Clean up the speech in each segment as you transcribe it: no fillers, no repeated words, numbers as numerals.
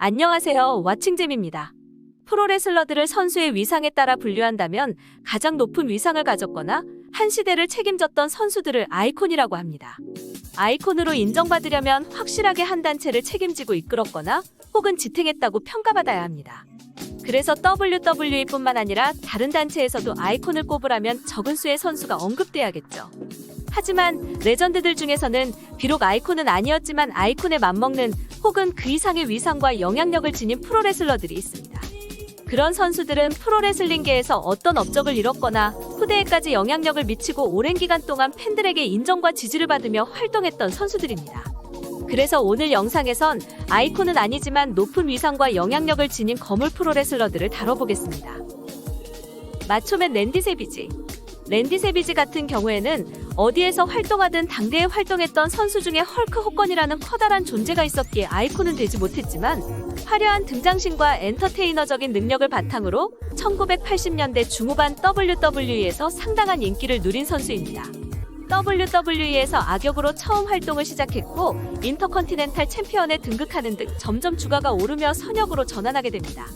안녕하세요. 왓칭잼입니다. 프로레슬러들을 선수의 위상에 따라 분류한다면 가장 높은 위상을 가졌거나 한 시대를 책임졌던 선수들을 아이콘이라고 합니다. 아이콘으로 인정받으려면 확실하게 한 단체를 책임지고 이끌었거나 혹은 지탱했다고 평가받아야 합니다. 그래서 WWE뿐만 아니라 다른 단체에서도 아이콘을 꼽으라면 적은 수의 선수가 언급돼야겠죠. 하지만 레전드들 중에서는 비록 아이콘은 아니었지만 아이콘에 맞먹는 혹은 그 이상의 위상과 영향력을 지닌 프로레슬러들이 있습니다. 그런 선수들은 프로레슬링계에서 어떤 업적을 이뤘거나 후대에까지 영향력을 미치고 오랜 기간 동안 팬들에게 인정과 지지를 받으며 활동했던 선수들입니다. 그래서 오늘 영상에선 아이콘은 아니지만 높은 위상과 영향력을 지닌 거물 프로레슬러들을 다뤄보겠습니다. 마초맨 랜디 세비지. 랜디 세비지 같은 경우에는 어디에서 활동하든 당대에 활동했던 선수 중에 헐크 호건이라는 커다란 존재가 있었기에 아이콘은 되지 못했지만 화려한 등장신과 엔터테이너적인 능력을 바탕으로 1980년대 중후반 WWE에서 상당한 인기를 누린 선수입니다. WWE에서 악역으로 처음 활동을 시작했고 인터컨티넨탈 챔피언에 등극하는 등 점점 주가가 오르며 선역으로 전환하게 됩니다.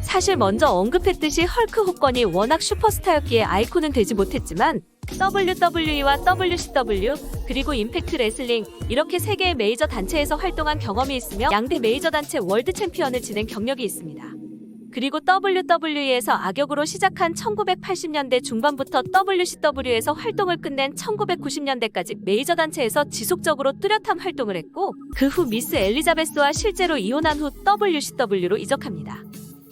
사실 먼저 언급했듯이 헐크 호건이 워낙 슈퍼스타였기에 아이콘은 되지 못했지만 WWE와 WCW 그리고 임팩트 레슬링 이렇게 3개의 메이저 단체에서 활동한 경험이 있으며 양대 메이저 단체 월드 챔피언을 지낸 경력이 있습니다. 그리고 WWE에서 악역으로 시작한 1980년대 중반부터 WCW에서 활동을 끝낸 1990년대까지 메이저 단체에서 지속적으로 뚜렷한 활동을 했고 그 후 미스 엘리자베스와 실제로 이혼한 후 WCW로 이적합니다.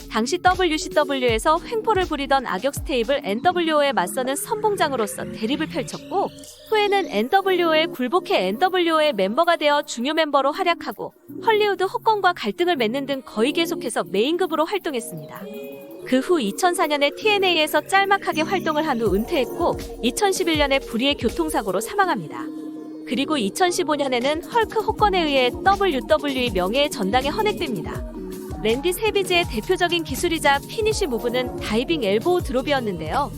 당시 WCW에서 횡포를 부리던 악역 스테이블 NWO에 맞서는 선봉장으로서 대립을 펼쳤고 후에는 NWO에 굴복해 NWO의 멤버가 되어 중요 멤버로 활약하고 헐리우드 호건과 갈등을 맺는 등 거의 계속해서 메인급으로 활동했습니다. 그 후 2004년에 TNA에서 짤막하게 활동을 한 후 은퇴했고 2011년에 불의의 교통사고로 사망합니다. 그리고 2015년에는 헐크 호건에 의해 WWE 명예의 전당에 헌액됩니다. 랜디 세비지의 대표적인 기술이자 피니쉬 무브는 다이빙 엘보우 드롭이었는데요.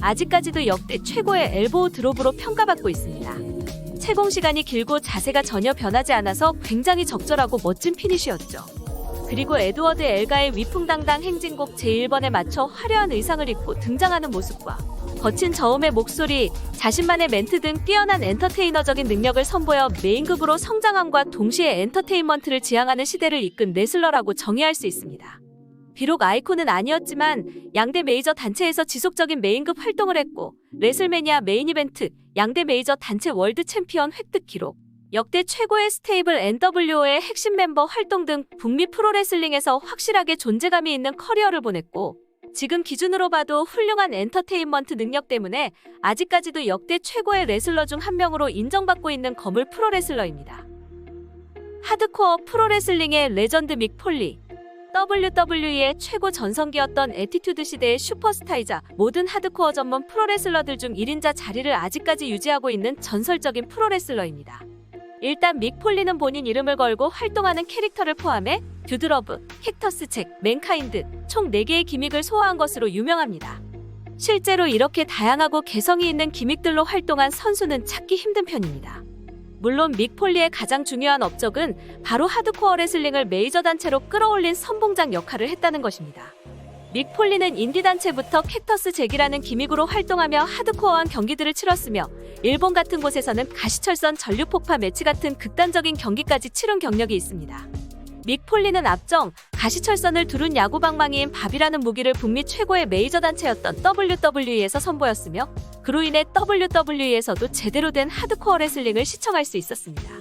아직까지도 역대 최고의 엘보우 드롭으로 평가받고 있습니다. 채공 시간이 길고 자세가 전혀 변하지 않아서 굉장히 적절하고 멋진 피니쉬였죠. 그리고 에드워드 엘가의 위풍당당 행진곡 제1번에 맞춰 화려한 의상을 입고 등장하는 모습과 거친 저음의 목소리, 자신만의 멘트 등 뛰어난 엔터테이너적인 능력을 선보여 메인급으로 성장함과 동시에 엔터테인먼트를 지향하는 시대를 이끈 레슬러라고 정의할 수 있습니다. 비록 아이콘은 아니었지만 양대 메이저 단체에서 지속적인 메인급 활동을 했고 레슬매니아 메인 이벤트, 양대 메이저 단체 월드 챔피언 획득 기록, 역대 최고의 스테이블 NWO의 핵심 멤버 활동 등 북미 프로레슬링에서 확실하게 존재감이 있는 커리어를 보냈고 지금 기준으로 봐도 훌륭한 엔터테인먼트 능력 때문에 아직까지도 역대 최고의 레슬러 중 한 명으로 인정받고 있는 거물 프로레슬러입니다. 하드코어 프로레슬링의 레전드 믹 폴리. WWE의 최고 전성기였던 애티튜드 시대의 슈퍼스타이자 모든 하드코어 전문 프로레슬러들 중 1인자 자리를 아직까지 유지하고 있는 전설적인 프로레슬러입니다. 일단 믹 폴리는 본인 이름을 걸고 활동하는 캐릭터를 포함해 듀드러브, 헥터스 잭, 맨카인드 총 4개의 기믹을 소화한 것으로 유명합니다. 실제로 이렇게 다양하고 개성이 있는 기믹들로 활동한 선수는 찾기 힘든 편입니다. 물론 믹 폴리의 가장 중요한 업적은 바로 하드코어 레슬링을 메이저 단체로 끌어올린 선봉장 역할을 했다는 것입니다. 믹 폴리는 인디 단체부터 헥터스 잭이라는 기믹으로 활동하며 하드코어한 경기들을 치렀으며 일본 같은 곳에서는 가시철선 전류폭파 매치 같은 극단적인 경기까지 치른 경력이 있습니다. 믹 폴리는 앞정, 가시철선을 두른 야구방망이인 밥이라는 무기를 북미 최고의 메이저 단체였던 WWE에서 선보였으며 그로 인해 WWE에서도 제대로 된 하드코어 레슬링을 시청할 수 있었습니다.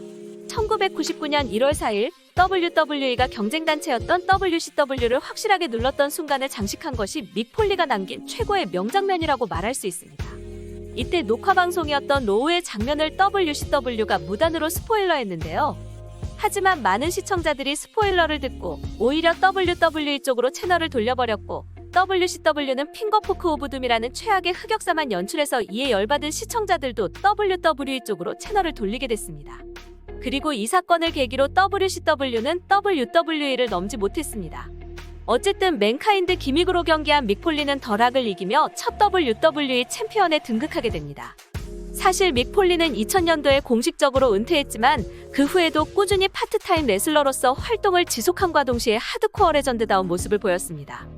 1999년 1월 4일 WWE가 경쟁단체였던 WCW를 확실하게 눌렀던 순간을 장식한 것이 믹 폴리가 남긴 최고의 명장면이라고 말할 수 있습니다. 이때 녹화방송이었던 로우의 장면을 WCW가 무단으로 스포일러했는데요. 하지만 많은 시청자들이 스포일러를 듣고 오히려 WWE 쪽으로 채널을 돌려버렸고 WCW는 핑거포크 오브 둠이라는 최악의 흑역사만 연출해서 이에 열받은 시청자들도 WWE 쪽으로 채널을 돌리게 됐습니다. 그리고 이 사건을 계기로 WCW는 WWE를 넘지 못했습니다. 어쨌든 맨카인드 기믹으로 경기한 믹 폴리는 더락을 이기며 첫 WWE 챔피언에 등극하게 됩니다. 사실 믹 폴리는 2000년도에 공식적으로 은퇴했지만 그 후에도 꾸준히 파트타임 레슬러로서 활동을 지속함과 동시에 하드코어 레전드다운 모습을 보였습니다.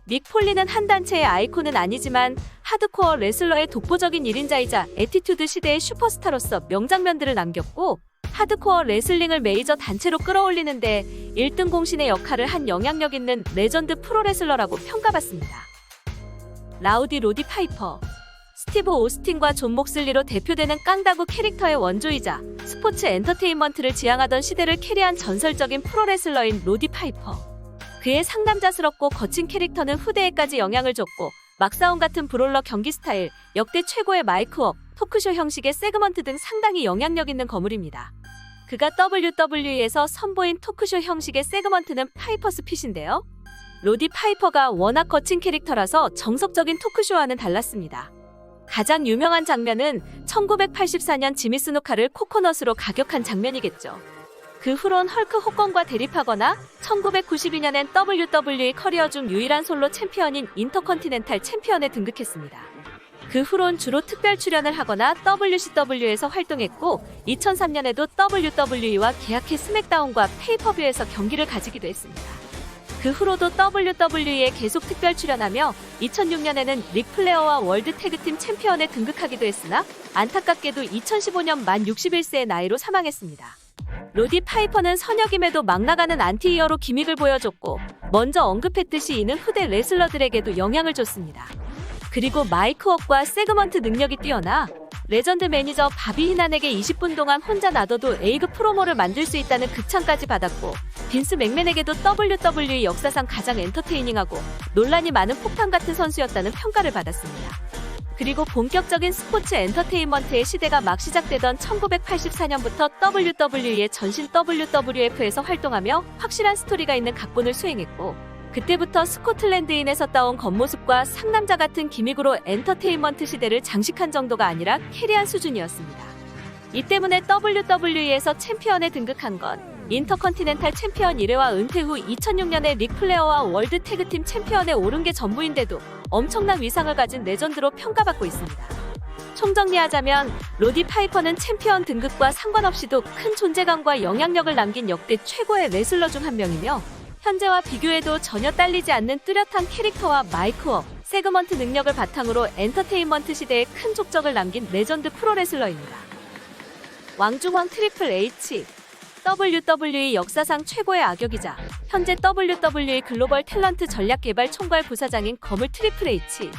믹 폴리는 한 단체의 아이콘은 아니지만 하드코어 레슬러의 독보적인 1인자이자 애티튜드 시대의 슈퍼스타로서 명장면들을 남겼고 하드코어 레슬링을 메이저 단체로 끌어올리는데 1등 공신의 역할을 한 영향력 있는 레전드 프로레슬러라고 평가받습니다. 라우디 로디 파이퍼 스티브 오스틴과 존 목슬리로 대표되는 깡다구 캐릭터의 원조이자 스포츠 엔터테인먼트를 지향하던 시대를 캐리한 전설적인 프로레슬러인 로디 파이퍼. 그의 상남자스럽고 거친 캐릭터는 후대에까지 영향을 줬고 막싸움 같은 브롤러 경기 스타일, 역대 최고의 마이크업, 토크쇼 형식의 세그먼트 등 상당히 영향력 있는 거물입니다. 그가 WWE에서 선보인 토크쇼 형식의 세그먼트는 파이퍼스 핏인데요. 로디 파이퍼가 워낙 거친 캐릭터라서 정석적인 토크쇼와는 달랐습니다. 가장 유명한 장면은 1984년 지미 스누카를 코코넛으로 가격한 장면이겠죠. 그 후론 헐크 호건과 대립하거나 1992년엔 WWE 커리어 중 유일한 솔로 챔피언인 인터컨티넨탈 챔피언에 등극했습니다. 그 후론 주로 특별 출연을 하거나 WCW에서 활동했고 2003년에도 WWE와 계약해 스맥다운과 페이퍼뷰에서 경기를 가지기도 했습니다. 그 후로도 WWE에 계속 특별 출연하며 2006년에는 릭 플레어와 월드 태그팀 챔피언에 등극하기도 했으나 안타깝게도 2015년 만 61세의 나이로 사망했습니다. 로디 파이퍼는 선역임에도 막 나가는 안티히어로 기믹을 보여줬고 먼저 언급했듯이 이는 후대 레슬러들에게도 영향을 줬습니다. 그리고 마이크웍과 세그먼트 능력이 뛰어나 레전드 매니저 바비 히난에게 20분 동안 혼자 놔둬도 A급 프로모를 만들 수 있다는 극찬까지 받았고 빈스 맥맨에게도 WWE 역사상 가장 엔터테이닝하고 논란이 많은 폭탄 같은 선수였다는 평가를 받았습니다. 그리고 본격적인 스포츠 엔터테인먼트의 시대가 막 시작되던 1984년부터 WWE의 전신 WWF에서 활동하며 확실한 스토리가 있는 각본을 수행했고 그때부터 스코틀랜드인에서 따온 겉모습과 상남자 같은 기믹으로 엔터테인먼트 시대를 장식한 정도가 아니라 캐리한 수준이었습니다. 이 때문에 WWE에서 챔피언에 등극한 건 인터컨티넨탈 챔피언 1회와 은퇴 후 2006년에 릭 플레어와 월드 태그팀 챔피언에 오른 게 전부인데도 엄청난 위상을 가진 레전드로 평가받고 있습니다. 총정리하자면 로디 파이퍼는 챔피언 등급과 상관없이도 큰 존재감과 영향력을 남긴 역대 최고의 레슬러 중 한 명이며 현재와 비교해도 전혀 딸리지 않는 뚜렷한 캐릭터와 마이크업, 세그먼트 능력을 바탕으로 엔터테인먼트 시대에 큰 족적을 남긴 레전드 프로레슬러입니다. 왕중왕 트리플 H WWE 역사상 최고의 악역이자 현재 WWE 글로벌 탤런트 전략개발 총괄 부사장인 거물 트리플 H.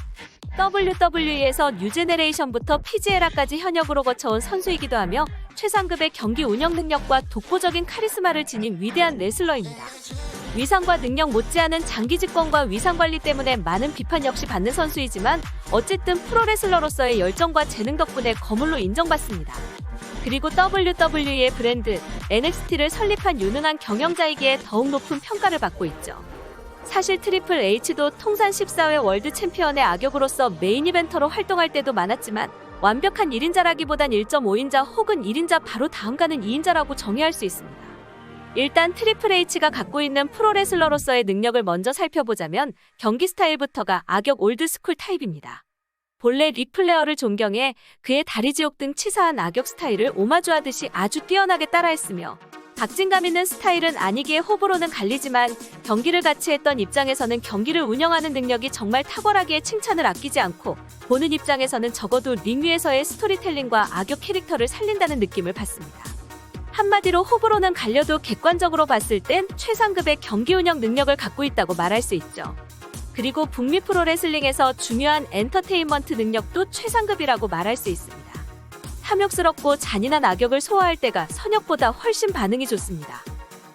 WWE에서 뉴제네레이션부터 PG에라까지 현역으로 거쳐온 선수이기도 하며 최상급의 경기 운영 능력과 독보적인 카리스마를 지닌 위대한 레슬러입니다. 위상과 능력 못지않은 장기 집권과 위상 관리 때문에 많은 비판 역시 받는 선수이지만 어쨌든 프로레슬러로서의 열정과 재능 덕분에 거물로 인정받습니다. 그리고 WWE의 브랜드 NXT를 설립한 유능한 경영자이기에 더욱 높은 평가를 받고 있죠. 사실 트리플 H도 통산 14회 월드 챔피언의 악역으로서 메인 이벤터로 활동할 때도 많았지만 완벽한 1인자라기보단 1.5인자 혹은 1인자 바로 다음 가는 2인자라고 정의할 수 있습니다. 일단 트리플 H가 갖고 있는 프로레슬러로서의 능력을 먼저 살펴보자면 경기 스타일부터가 악역 올드스쿨 타입입니다. 본래 릭 플레어를 존경해 그의 다리지옥 등 치사한 악역 스타일을 오마주하듯이 아주 뛰어나게 따라했으며 박진감 있는 스타일은 아니기에 호불호는 갈리지만 경기를 같이 했던 입장에서는 경기를 운영하는 능력이 정말 탁월하기에 칭찬을 아끼지 않고 보는 입장에서는 적어도 링 위에서의 스토리텔링과 악역 캐릭터를 살린다는 느낌을 받습니다. 한마디로 호불호는 갈려도 객관적으로 봤을 땐 최상급의 경기 운영 능력을 갖고 있다고 말할 수 있죠. 그리고 북미 프로레슬링에서 중요한 엔터테인먼트 능력도 최상급이라고 말할 수 있습니다. 탐욕스럽고 잔인한 악역을 소화할 때가 선역보다 훨씬 반응이 좋습니다.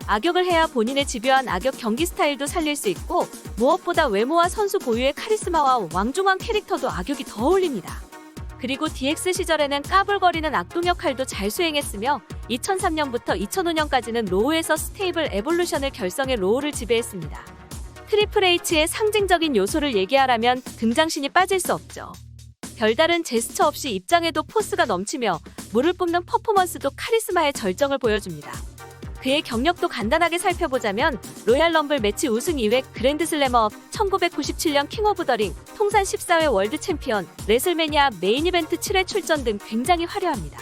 악역을 해야 본인의 집요한 악역 경기 스타일도 살릴 수 있고 무엇보다 외모와 선수 고유의 카리스마와 왕중왕 캐릭터도 악역이 더 어울립니다. 그리고 DX 시절에는 까불거리는 악동 역할도 잘 수행했으며 2003년부터 2005년까지는 로우에서 스테이블 에볼루션을 결성해 로우를 지배했습니다. 트리플 H의 상징적인 요소를 얘기하라면 등장신이 빠질 수 없죠. 별다른 제스처 없이 입장에도 포스가 넘치며 물을 뿜는 퍼포먼스도 카리스마의 절정을 보여줍니다. 그의 경력도 간단하게 살펴보자면 로얄 럼블 매치 우승 2회, 그랜드슬래머, 1997년 킹 오브 더 링, 통산 14회 월드 챔피언, 레슬매니아 메인 이벤트 7회 출전 등 굉장히 화려합니다.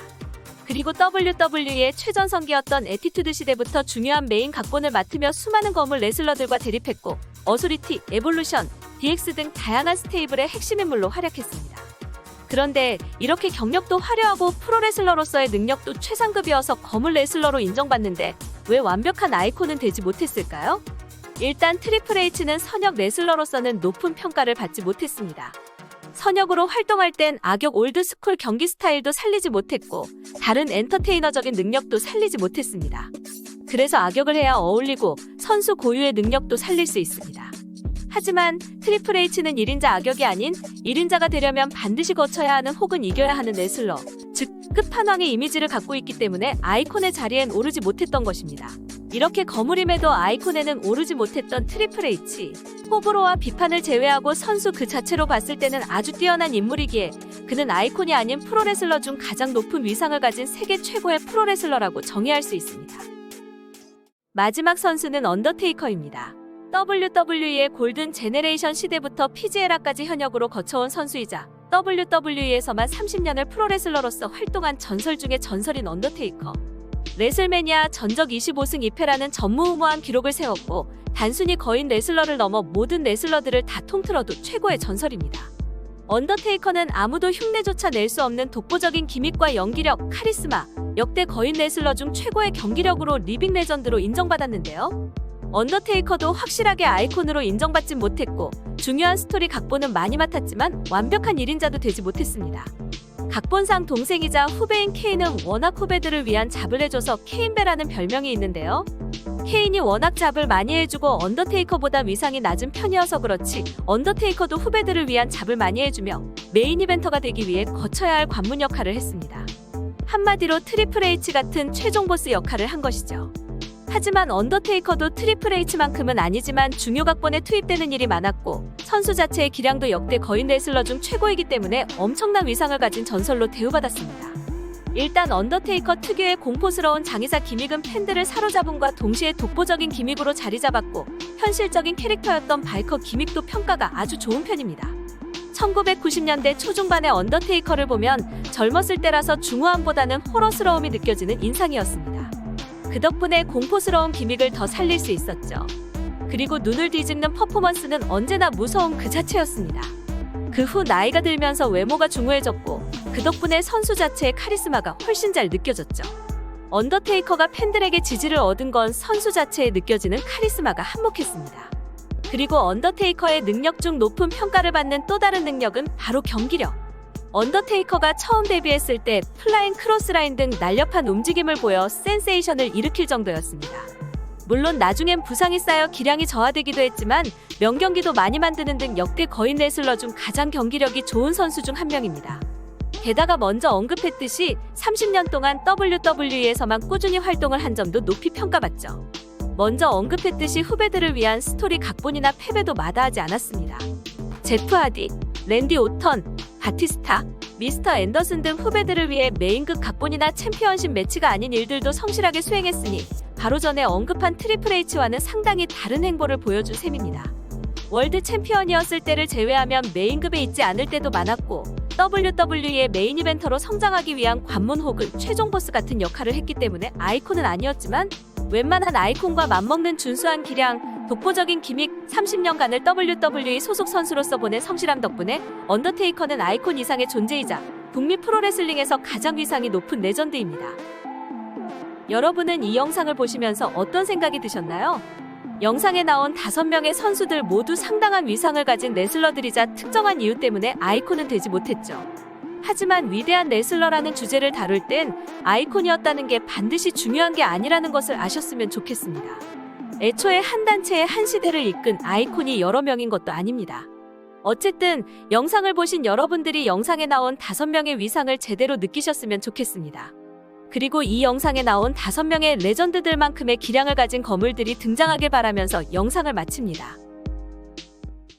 그리고 WWE의 최전성기였던 애티튜드 시대부터 중요한 메인 각본을 맡으며 수많은 거물 레슬러들과 대립했고 어소리티, 에볼루션, DX 등 다양한 스테이블의 핵심 인물로 활약했습니다. 그런데 이렇게 경력도 화려하고 프로레슬러로서의 능력도 최상급이어서 거물 레슬러로 인정받는데 왜 완벽한 아이콘은 되지 못했을까요? 일단 트리플 H는 선역 레슬러로서는 높은 평가를 받지 못했습니다. 선역으로 활동할 땐 악역 올드스쿨 경기 스타일도 살리지 못했고 다른 엔터테이너적인 능력도 살리지 못했습니다. 그래서 악역을 해야 어울리고 선수 고유의 능력도 살릴 수 있습니다. 하지만 트리플 H는 1인자 악역이 아닌 1인자가 되려면 반드시 거쳐야 하는 혹은 이겨야 하는 레슬러, 즉 끝판왕의 이미지를 갖고 있기 때문에 아이콘의 자리엔 오르지 못했던 것입니다. 이렇게 거물임에도 아이콘에는 오르지 못했던 트리플 H. 호불호와 비판을 제외하고 선수 그 자체로 봤을 때는 아주 뛰어난 인물이기에 그는 아이콘이 아닌 프로레슬러 중 가장 높은 위상을 가진 세계 최고의 프로레슬러라고 정의할 수 있습니다. 마지막 선수는 언더테이커입니다. WWE의 골든 제네레이션 시대부터 PG에라까지 현역으로 거쳐온 선수이자 WWE에서만 30년을 프로레슬러로서 활동한 전설 중의 전설인 언더테이커. 레슬매니아 전적 25승 2패라는 전무후무한 기록을 세웠고 단순히 거인 레슬러를 넘어 모든 레슬러들을 다 통틀어도 최고의 전설입니다. 언더테이커는 아무도 흉내조차 낼 수 없는 독보적인 기믹과 연기력, 카리스마, 역대 거인 레슬러 중 최고의 경기력으로 리빙 레전드로 인정받았는데요. 언더테이커도 확실하게 아이콘으로 인정받진 못했고 중요한 스토리 각본은 많이 맡았지만 완벽한 1인자도 되지 못했습니다. 각본상 동생이자 후배인 케인은 워낙 후배들을 위한 잡을 해줘서 케인배라는 별명이 있는데요. 케인이 워낙 잡을 많이 해주고 언더테이커보다 위상이 낮은 편이어서 그렇지 언더테이커도 후배들을 위한 잡을 많이 해주며 메인 이벤터가 되기 위해 거쳐야 할 관문 역할을 했습니다. 한마디로 트리플 H 같은 최종 보스 역할을 한 것이죠. 하지만 언더테이커도 트리플 H만큼은 아니지만 중요 각본에 투입되는 일이 많았고 선수 자체의 기량도 역대 거인 레슬러 중 최고이기 때문에 엄청난 위상을 가진 전설로 대우받았습니다. 일단 언더테이커 특유의 공포스러운 장의사 기믹은 팬들을 사로잡음과 동시에 독보적인 기믹으로 자리 잡았고 현실적인 캐릭터였던 바이커 기믹도 평가가 아주 좋은 편입니다. 1990년대 초중반의 언더테이커를 보면 젊었을 때라서 중후함보다는 호러스러움이 느껴지는 인상이었습니다. 그 덕분에 공포스러운 기믹을 더 살릴 수 있었죠. 그리고 눈을 뒤집는 퍼포먼스는 언제나 무서운 그 자체였습니다. 그 후 나이가 들면서 외모가 중후해졌고 그 덕분에 선수 자체의 카리스마가 훨씬 잘 느껴졌죠. 언더테이커가 팬들에게 지지를 얻은 건 선수 자체에 느껴지는 카리스마가 한몫했습니다. 그리고 언더테이커의 능력 중 높은 평가를 받는 또 다른 능력은 바로 경기력. 언더테이커가 처음 데뷔했을 때 플라잉 크로스라인 등 날렵한 움직임을 보여 센세이션을 일으킬 정도였습니다. 물론 나중엔 부상이 쌓여 기량이 저하되기도 했지만 명경기도 많이 만드는 등 역대 거인 레슬러 중 가장 경기력이 좋은 선수 중 한 명입니다. 게다가 먼저 언급했듯이 30년 동안 WWE에서만 꾸준히 활동을 한 점도 높이 평가받죠. 먼저 언급했듯이 후배들을 위한 스토리 각본이나 패배도 마다하지 않았습니다. 제프 하디, 랜디 오턴, 바티스타, 미스터 앤더슨 등 후배들을 위해 메인극 각본이나 챔피언십 매치가 아닌 일들도 성실하게 수행했으니 바로 전에 언급한 트리플 H와는 상당히 다른 행보를 보여준 셈입니다. 월드 챔피언이었을 때를 제외하면 메인급에 있지 않을 때도 많았고 WWE의 메인 이벤터로 성장하기 위한 관문 혹은 최종 보스 같은 역할을 했기 때문에 아이콘은 아니었지만 웬만한 아이콘과 맞먹는 준수한 기량, 독보적인 기믹, 30년간을 WWE 소속 선수로서 보낸 성실함 덕분에 언더테이커는 아이콘 이상의 존재이자 북미 프로레슬링에서 가장 위상이 높은 레전드입니다. 여러분은 이 영상을 보시면서 어떤 생각이 드셨나요? 영상에 나온 5명의 선수들 모두 상당한 위상을 가진 레슬러들이자 특정한 이유 때문에 아이콘은 되지 못했죠. 하지만 위대한 레슬러라는 주제를 다룰 땐 아이콘이었다는 게 반드시 중요한 게 아니라는 것을 아셨으면 좋겠습니다. 애초에 한 단체의 한 시대를 이끈 아이콘이 여러 명인 것도 아닙니다. 어쨌든 영상을 보신 여러분들이 영상에 나온 5명의 위상을 제대로 느끼셨으면 좋겠습니다. 그리고 이 영상에 나온 5명의 레전드들만큼의 기량을 가진 거물들이 등장하길 바라면서 영상을 마칩니다.